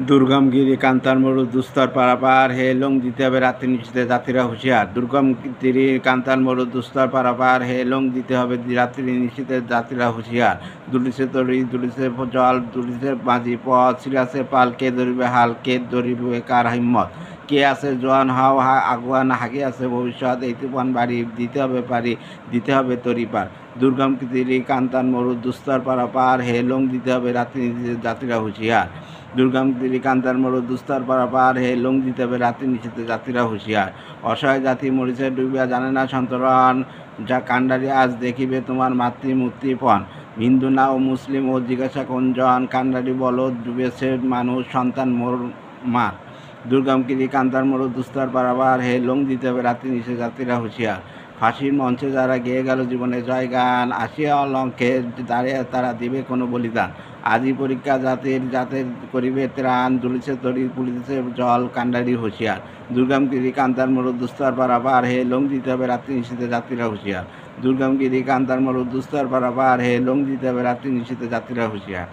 দুর্গমগিরি কান্তার মরু দুস্তর পারাপার হে লং দিতে হবে রাত্রি নিশ্চিতে যাত্রীরা হুঁশিয়ার। দুর্গমগিরি কান্তার মরু দুস্তর পারাপার হে লং দিতে হবে রাত্রি নিশ্চিতে যাত্রীরা হুঁশিয়ার। দুলিছে তরি দুলিছে জল দুলিছে বাজি পথ সিরাছে পাল কে ধরিবে হাল কে ধরিবে কার হিম্মত। কে আছে জোয়ান হাও আগুয়ান হাগে আছে ভবিষ্যৎ এই তুফান বাড়ি দিতে হবে পারি দিতে হবে তরি পার। দুর্গমগিরি কান্তার মরু দুস্তর পারাপার হে লং দিতে হবে রাত্রি নিশ্চিতে যাত্রীরা হুঁশিয়ার। দুর্গমগিরি কান্তার মরু দুস্তর পারাপার হে লং দিতে হবে রাত্রি নিশ্চিতে যাত্রীরা হুঁশিয়ার। অসহায় জাতি মরিচে ডুবিয়া জানে না সন্তরণ যা কাণ্ডারি আজ দেখিবে তোমার মাতৃমূর্তিপণ। হিন্দু না ও মুসলিম ও জিজ্ঞাসা কোনজন কাণ্ডারি বলো ডুবেছে মানুষ সন্তান মোর মার। দুর্গমগিরি কান্তার মরু দুস্তর পারাপার হে লং দিতে হবে রাত্রি নিশ্চিতে যাত্রীরা হুঁশিয়ার। ফাঁসির মঞ্চে যারা গেয়ে গেল জীবনে জয় গান আসিয়া অলঙ্কে দাঁড়িয়ে তারা দিবে কোনো বলিদান। আদি পরীক্ষা জাতের করিবে ত্রাণ দুলিছে তরি পুলিছে জল কাণ্ডারি হুঁশিয়ার। দুর্গমগিরি কান্তার মরু দুস্তর পারাপার হে লং দিতে হবে রাত্রি নিশ্চিতে যাত্রীরা হুঁশিয়ার। দুর্গমগিরি কান্তার মরু দুস্তর পারাপার হে লং দিতে হবে রাত্রি নিশ্চিতে যাত্রীরা হুঁশিয়ার।